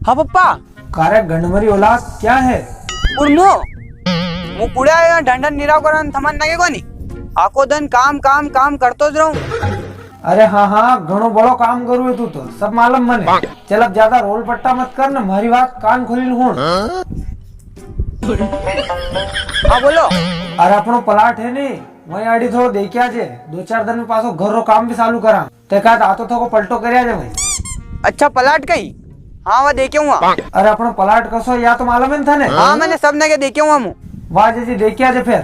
हाँ पप्पा कार्य गणमरी औलाद क्या है उर्मो હું પુડા ઢંઢન નિરાવ કરવાનું થમન લાગે કોની આખો દન કામ કામ કામ કરતો જ રહું अरे हाँ हाँ घणो बड़ो काम करू है तू तो सब मालूम मने चल अब ज्यादा रोल पट्टा मत कर ना मारी बात कान खोली हुण हाँ बोलो अरे अपनो प्लाट है नी वही आड़ी थोड़ो देखिया जे 2-4 दिन में पासो घर रो काम भी चालू करा ते का आतो थो को पलटो करया जे भाई अच्छा पलाट कई हाँ वह देखे हुआ अरे अपनो प्लाट कसो या तो मालूम है था ने हाँ मैंने सब ने के देखे हुआ हूँ वाह जी देखिया जे फिर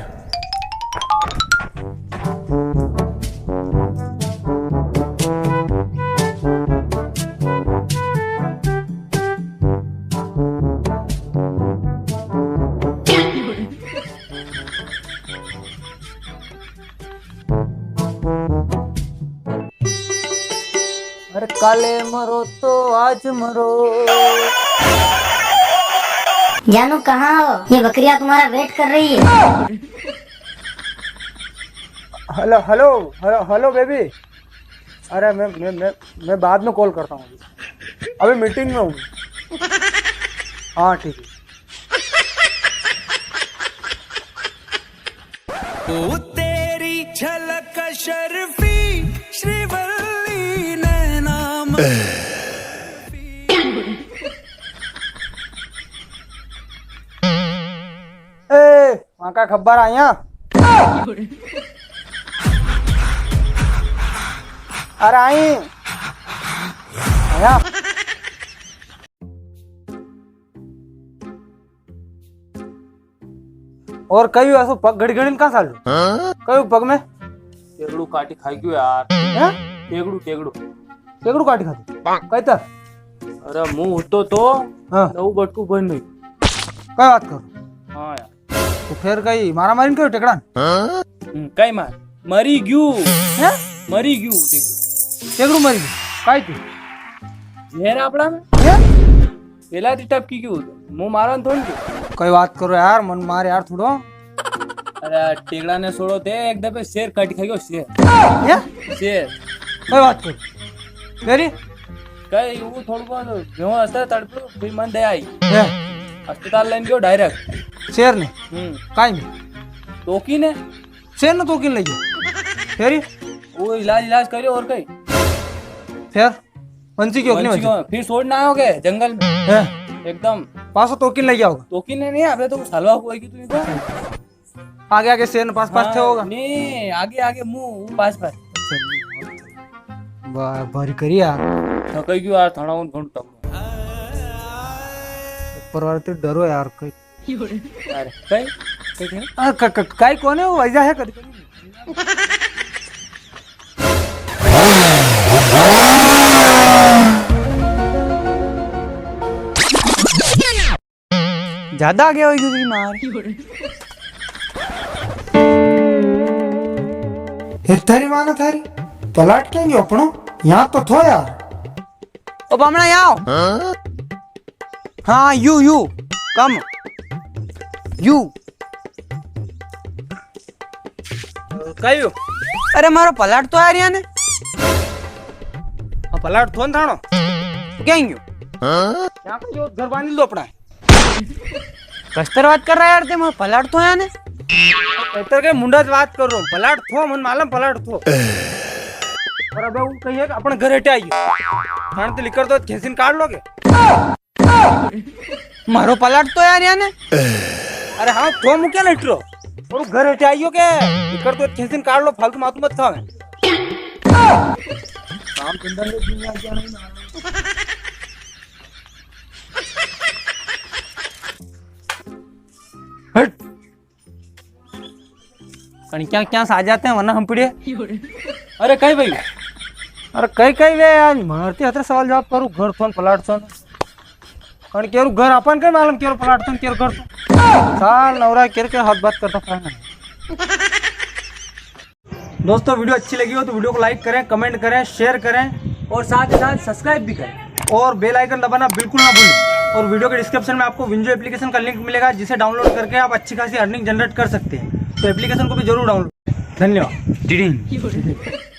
अरे काले मरो तो आज मरो जानू कहाँ हो? ये बकरियां तुम्हारा वेट कर रही है। Hello hello hello hello baby अरे मैं बाद में कॉल करता हूँ अभी मीटिंग में हूँ हाँ ठीक है ओ तेरी झलक शर्फी श्रीवल्ली नैनाम वहाँ का खबर आया अरे आई आया और कई ऐसो पग घड़ी घड़ी कहाँ साल कई पग में टेगड़ू काटी खाई क्यों यार हैं? टेगड़ू टेगड़ू केकड़ू काटी खाती कई तर अरे मुंह तो हाँ नऊ बटकू बन नहीं कई बात करो हाँ यार तो फिर कई मारा मारी क्यों टेकड़ा कई मार मरी गयू हैं मरी गयू केकड़ू मरी गई काई थी ઝેર આપડા में हैं? પેલાથી ટપકી ગયું મું મારવાનું થોડું થયું. कई बात करो यार मन मार यार थोड़ो અરે આ ટેગડાને છોડો તે એક દફે શેર કાઢી ખાઈ ગયો શેર हैं? શેર कई बात करो मेरी કઈ એવું થોડું ઘણું ભેવો હશે તડપ્યું ફરી મને દયા આવી हैं? अस्पताल લઈને ગયો डायरेक्ट शेर ने काई में टोकी ने शेर ने तो किन लगी फिर वो इलाज કર્યો और कई फिर पंची क्यों नहीं बची फिर छोड़ ना आओगे जंगल में हैं? एकदम पासो तो किन लगी होगा टोकी ने नहीं आपने तो हलवा हुआ कि तुम्हें आगे आगे शेर ने पास पास थे होगा नहीं आगे आगे मुंह पास पास भारी करी यार तो कई क्यों यार थोड़ा उन घंटा ऊपर वाले तो डरो यार कई अरे कई कई थे काई कौन है वो वैसा है कभी कभी ज्यादा आगे हो गई मार थारी माना थारी पलाट केंगे अपनो यहाँ तो थो यार ओ बामणा यहाँ आओ हाँ यू कम यू कयो अरे मारो पलाट तो यार यहाँ ने पलाट थोन थानो क्या गयो यहाँ पे जो घर बांध लो अपना कस्तर बात कर रहा है यार ते मैं पलाट तो यहाँ ने इतर के मुंडा से बात कर रहा हूँ पलाट थो मन मालूम पलाट थो और अबे वो कहिए कि अपने घर हटे आइए थाने तो लिखकर तो खेसिन काट लोगे मारो पलाट तो यार यहाँ ने अरे हाँ थो मुक्या लटरो और वो घर हटे आइयो के लिखकर तो खेसिन काट लो फालतू मातू मत खाओ काम धंधा में दुनिया क्या नहीं ना हट कहीं क्या क्या आ जाते हैं वरना हम पड़े अरे कई भाई अरे कई वे आज मारती हतर सवाल जवाब करू घर थोन पलाट थोन कारण केरू घर अपन कई मालूम केरू पलाट थोन केरू घर थोन साल नवरा केर के हाथ बात करता फायना। दोस्तों वीडियो अच्छी लगी हो तो वीडियो को लाइक करें, कमेंट करें, शेयर करें और साथ ही साथ सब्सक्राइब भी करें और बेल आइकन दबाना बिल्कुल ना भूलें। और वीडियो के डिस्क्रिप्शन में आपको विंजो एप्लीकेशन का लिंक मिलेगा जिसे डाउनलोड करके आप अच्छी खासी अर्निंग जनरेट कर सकते हैं। तो एप्लीकेशन को भी जरूर डाउनलोड करें। धन्यवाद।